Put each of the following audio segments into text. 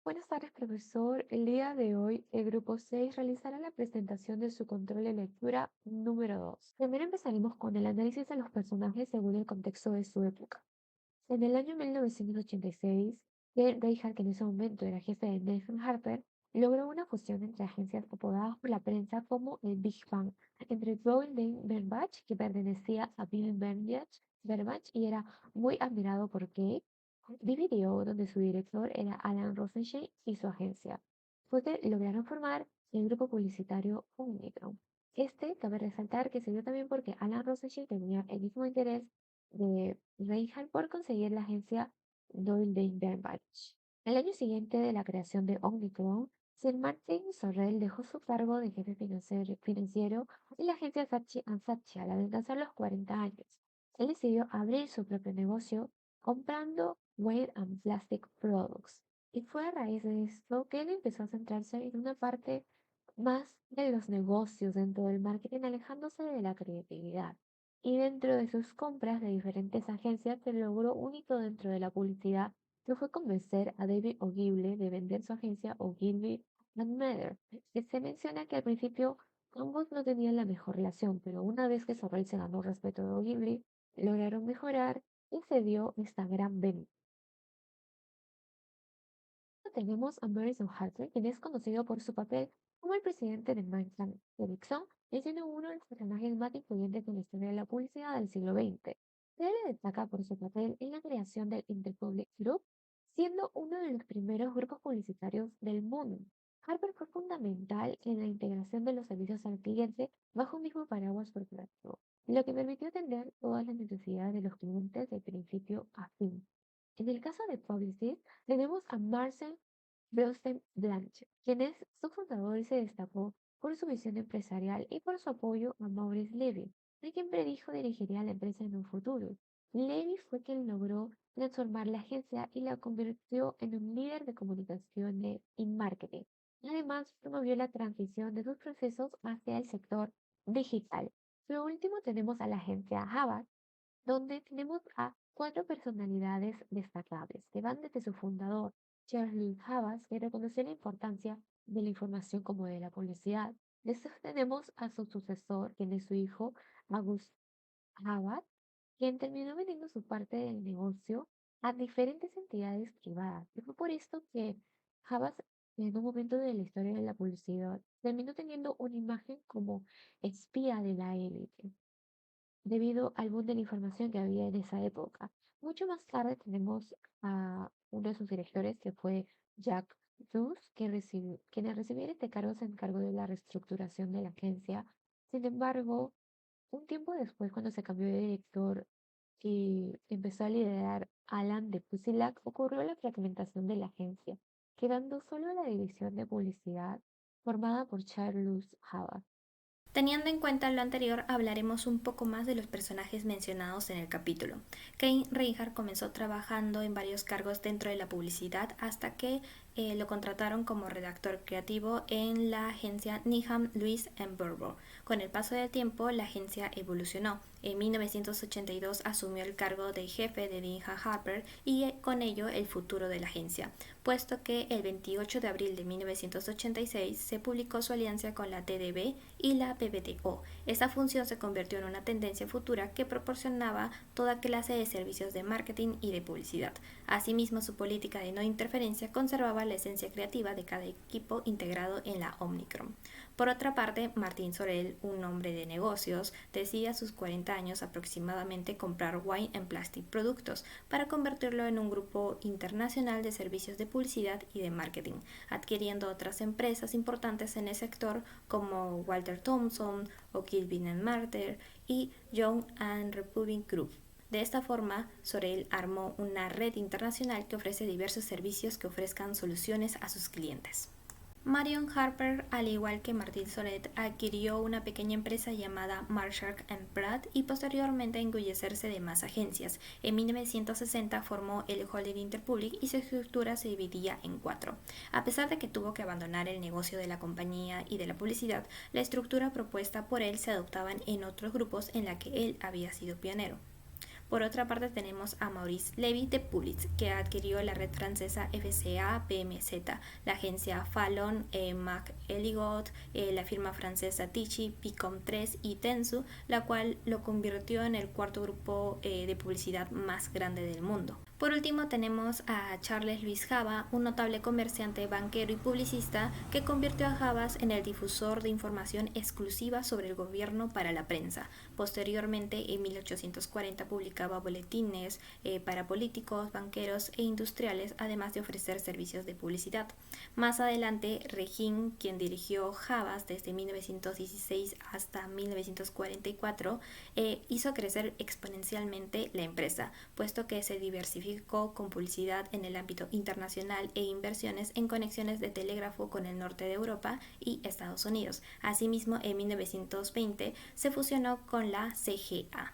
Buenas tardes, profesor. El día de hoy, el grupo 6 realizará la presentación de su control de lectura número 2. Primero empezaremos con el análisis de los personajes según el contexto de su época. En el año 1986, Ken Reichardt, que en ese momento era jefe de Nathan Harper, logró una fusión entre agencias apodadas por la prensa como el Big Bang, entre Roland Bernbach, que pertenecía a Bill Bernbach y era muy admirado por Kate, dividió donde su director era Alan Rosenstein y su agencia. Fue que lograron formar el grupo publicitario Omnicom. Cabe resaltar que se dio también porque Alan Rosenstein tenía el mismo interés de Reinhardt por conseguir la agencia Doyle Bernbach. El año siguiente de la creación de Omnicom, Sir Martin Sorrell dejó su cargo de jefe financiero en la agencia Saatchi Saatchi al alcanzar los 40 años. Él decidió abrir su propio negocio comprando Wade and Plastic Products. Y fue a raíz de esto que él empezó a centrarse en una parte más de los negocios dentro del marketing, alejándose de la creatividad. Y dentro de sus compras de diferentes agencias, se logró un hito dentro de la publicidad, que fue convencer a David Ogilvy de vender su agencia Ogilvy and Mather, que se menciona que al principio ambos no tenían la mejor relación, pero una vez que Sorrell se ganó el respeto de Ogilvy, lograron mejorar y se dio esta gran venta. Tenemos a Morrison Harper, quien es conocido por su papel como el presidente de Mindtime Ericsson, y siendo uno de los personajes más influyentes en la historia de la publicidad del siglo XX. Se le destaca por su papel en la creación del Interpublic Group, siendo uno de los primeros grupos publicitarios del mundo. Harper fue fundamental en la integración de los servicios al cliente bajo un mismo paraguas corporativo, lo que permitió atender todas las necesidades de los clientes de principio a fin. En el caso de Publicis, tenemos a Marcel Breuster Blanche, quien es su fundador y se destacó por su visión empresarial y por su apoyo a Maurice Levy, de quien predijo dirigiría la empresa en un futuro. Levy fue quien logró transformar la agencia y la convirtió en un líder de comunicaciones y marketing. Además, promovió la transición de sus procesos hacia el sector digital. Por último, tenemos a la agencia Havas, donde tenemos a cuatro personalidades destacables que van desde su fundador, Charles Havas, que reconoció la importancia de la información como de la publicidad. Después tenemos a su sucesor, quien es su hijo, August Havas, quien terminó vendiendo su parte del negocio a diferentes entidades privadas. Y fue por esto que Havas, en un momento de la historia de la publicidad, terminó teniendo una imagen como espía de la élite debido al boom de la información que había en esa época. Mucho más tarde tenemos a uno de sus directores, que fue Jack Truss, quienes recibieron este cargo se encargó de la reestructuración de la agencia. Sin embargo, un tiempo después, cuando se cambió de director y empezó a liderar Alan de Pusilac, ocurrió la fragmentación de la agencia, quedando solo la división de publicidad formada por Charles Havas. Teniendo en cuenta lo anterior, hablaremos un poco más de los personajes mencionados en el capítulo. Kane Reinhardt comenzó trabajando en varios cargos dentro de la publicidad hasta que lo contrataron como redactor creativo en la agencia Needham Lewis Burrow. Con el paso del tiempo, la agencia evolucionó. En 1982 asumió el cargo de jefe de Needham Harper y con ello el futuro de la agencia, puesto que el 28 de abril de 1986 se publicó su alianza con la TDB y la PBTO. Esta función se convirtió en una tendencia futura que proporcionaba toda clase de servicios de marketing y de publicidad. Asimismo, su política de no interferencia conservaba la esencia creativa de cada equipo integrado en la Omnicom. Por otra parte, Martín Sorel, un hombre de negocios, decide a sus 40 años aproximadamente comprar Wine and Plastic Productos para convertirlo en un grupo internacional de servicios de publicidad y de marketing, adquiriendo otras empresas importantes en el sector como Walter Thompson, Ogilvy Mather y Young and Republic Group. De esta forma, Sorel armó una red internacional que ofrece diversos servicios que ofrezcan soluciones a sus clientes. Marion Harper, al igual que Martin Solet, adquirió una pequeña empresa llamada Marshall Pratt y posteriormente a engullecerse de más agencias. En 1960 formó el Holding Interpublic y su estructura se dividía en cuatro. A pesar de que tuvo que abandonar el negocio de la compañía y de la publicidad, la estructura propuesta por él se adoptaba en otros grupos en la que él había sido pionero. Por otra parte tenemos a Maurice Levy de Pulitz, que adquirió la red francesa FCA PMZ, la agencia Fallon, McElligott, la firma francesa Tichy, Picom 3 y Tensu, la cual lo convirtió en el cuarto grupo de publicidad más grande del mundo. Por último tenemos a Charles Louis Java, un notable comerciante, banquero y publicista que convirtió a Havas en el difusor de información exclusiva sobre el gobierno para la prensa. Posteriormente, en 1840 publicaba boletines para políticos, banqueros e industriales, además de ofrecer servicios de publicidad. Más adelante, Regin, quien dirigió Havas desde 1916 hasta 1944, hizo crecer exponencialmente la empresa, puesto que se diversificó con publicidad en el ámbito internacional e inversiones en conexiones de telégrafo con el norte de Europa y Estados Unidos. Asimismo, en 1920 se fusionó con la CGA.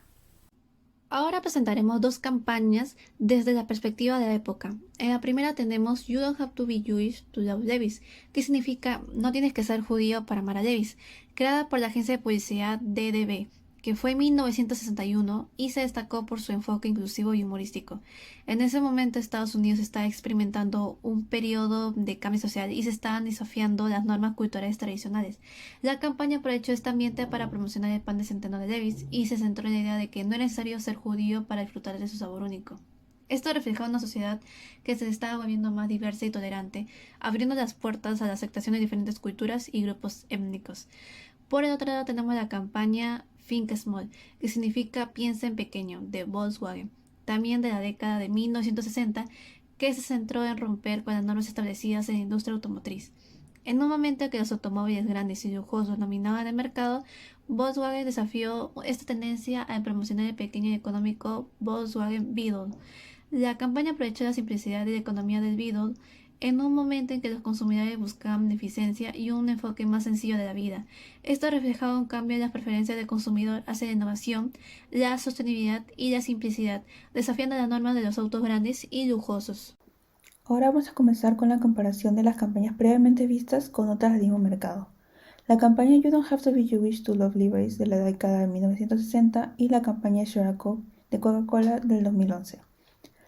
Ahora presentaremos dos campañas desde la perspectiva de la época. En la primera tenemos You Don't Have to Be Jewish to Love Levi's, que significa No tienes que ser judío para amar a Levi's, creada por la agencia de publicidad DDB, que fue en 1961 y se destacó por su enfoque inclusivo y humorístico. En ese momento Estados Unidos está experimentando un periodo de cambio social y se están desafiando las normas culturales tradicionales. La campaña aprovechó este ambiente para promocionar el pan de centeno de Levi's y se centró en la idea de que no era necesario ser judío para disfrutar de su sabor único. Esto reflejaba una sociedad que se estaba volviendo más diversa y tolerante, abriendo las puertas a la aceptación de diferentes culturas y grupos étnicos. Por el otro lado tenemos la campaña Think Small, que significa piensa en pequeño, de Volkswagen, también de la década de 1960, que se centró en romper con las normas establecidas en la industria automotriz. En un momento en que los automóviles grandes y lujosos dominaban el mercado, Volkswagen desafió esta tendencia al promocionar el pequeño y económico Volkswagen Beetle. La campaña aprovechó la simplicidad y la economía del Beetle en un momento en que los consumidores buscaban eficiencia y un enfoque más sencillo de la vida. Esto reflejaba un cambio en las preferencias del consumidor hacia la innovación, la sostenibilidad y la simplicidad, desafiando las normas de los autos grandes y lujosos. Ahora vamos a comenzar con la comparación de las campañas previamente vistas con otras del mismo mercado. La campaña You Don't Have to Be Jewish to Love Levi's de la década de 1960 y la campaña Sheraco de Coca-Cola del 2011.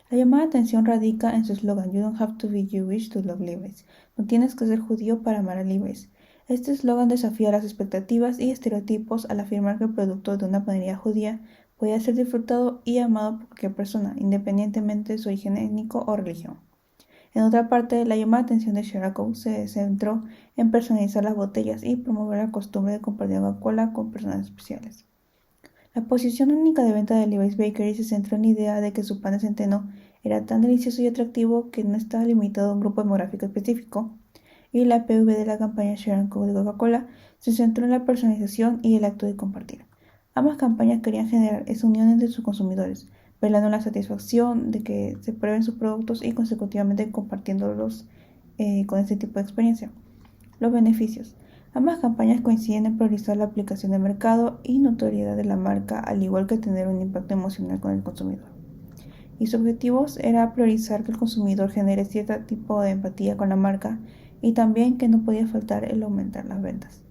La llamada atención radica en su eslogan You Don't Have to Be Jewish to Love Levi's. No tienes que ser judío para amar a Levi's. Este eslogan desafía las expectativas y estereotipos al afirmar que el producto de una panadería judía podía ser disfrutado y amado por cualquier persona, independientemente de su origen étnico o religión. En otra parte, la llamada atención de Sheraco se centró en personalizar las botellas y promover la costumbre de compartir Coca-Cola con personas especiales. La posición única de venta de Levi's Bakery se centró en la idea de que su pan de centeno era tan delicioso y atractivo que no estaba limitado a un grupo demográfico específico, y la PV de la campaña Share & Co de Coca-Cola se centró en la personalización y el acto de compartir. Ambas campañas querían generar esa unión entre sus consumidores, velando la satisfacción de que se prueben sus productos y consecutivamente compartiéndolos con este tipo de experiencia. Los beneficios. Ambas campañas coinciden en priorizar la aplicación de mercado y notoriedad de la marca, al igual que tener un impacto emocional con el consumidor. Y sus objetivos era priorizar que el consumidor genere cierto tipo de empatía con la marca y también que no podía faltar el aumentar las ventas.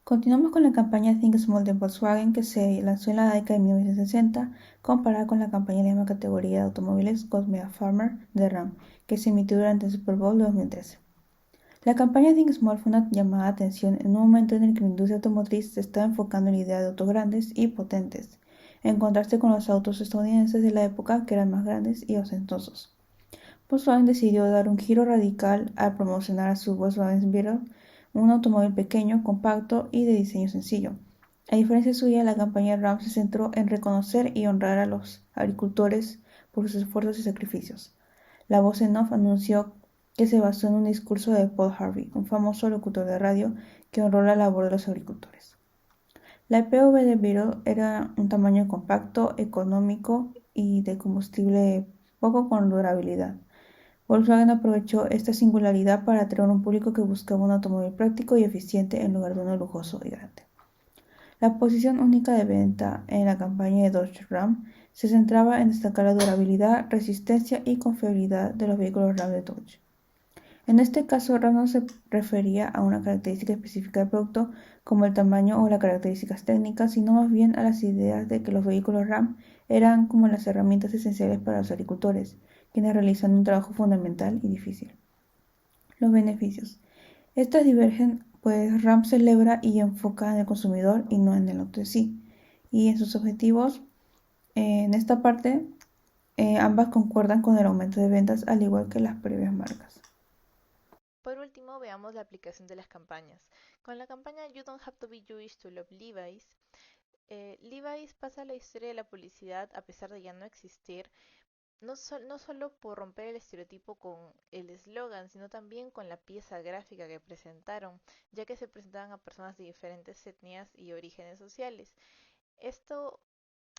Continuamos con la campaña Think Small de Volkswagen, que se lanzó en la década de 1960, comparada con la campaña de la misma categoría de automóviles God Me a Farmer de Ram, que se emitió durante el Super Bowl de 2013. La campaña Think Small fue una llamada de atención en un momento en el que la industria automotriz se estaba enfocando en la idea de autos grandes y potentes, en contraste con los autos estadounidenses de la época, que eran más grandes y ostentosos. Volkswagen decidió dar un giro radical al promocionar a su Volkswagen Beetle, un automóvil pequeño, compacto y de diseño sencillo. A diferencia suya, la campaña Ram se centró en reconocer y honrar a los agricultores por sus esfuerzos y sacrificios. La voz en off anunció que se basó en un discurso de Paul Harvey, un famoso locutor de radio que honró la labor de los agricultores. La PV de Beetle era un tamaño compacto, económico y de combustible poco con durabilidad. Volkswagen aprovechó esta singularidad para atraer a un público que buscaba un automóvil práctico y eficiente en lugar de uno lujoso y grande. La posición única de venta en la campaña de Dodge Ram se centraba en destacar la durabilidad, resistencia y confiabilidad de los vehículos Ram de Dodge. En este caso, RAM no se refería a una característica específica del producto como el tamaño o las características técnicas, sino más bien a las ideas de que los vehículos RAM eran como las herramientas esenciales para los agricultores, quienes realizan un trabajo fundamental y difícil. Los beneficios. Estas divergen, pues RAM celebra y enfoca en el consumidor y no en el auto en sí. Y en sus objetivos, en esta parte, ambas concuerdan con el aumento de ventas, al igual que las previas marcas. Por último, veamos la aplicación de las campañas. Con la campaña You Don't Have to Be Jewish to Love Levi's, Levi's pasa a la historia de la publicidad a pesar de ya no existir, no solo por romper el estereotipo con el eslogan, sino también con la pieza gráfica que presentaron, ya que se presentaban a personas de diferentes etnias y orígenes sociales. Esto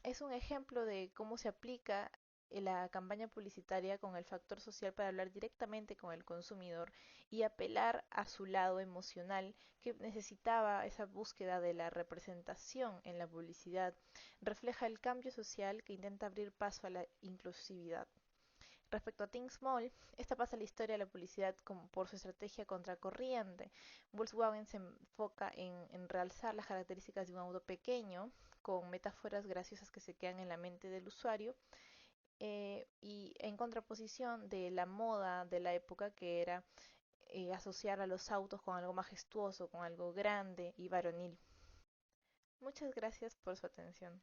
es un ejemplo de cómo se aplica la campaña publicitaria con el factor social para hablar directamente con el consumidor y apelar a su lado emocional que necesitaba esa búsqueda de la representación en la publicidad. Refleja el cambio social que intenta abrir paso a la inclusividad. Respecto a Think Small, esta pasa la historia de la publicidad como por su estrategia contracorriente. Volkswagen se enfoca en realzar las características de un auto pequeño, con metáforas graciosas que se quedan en la mente del usuario, y en contraposición de la moda de la época que era asociar a los autos con algo majestuoso, con algo grande y varonil. Muchas gracias por su atención.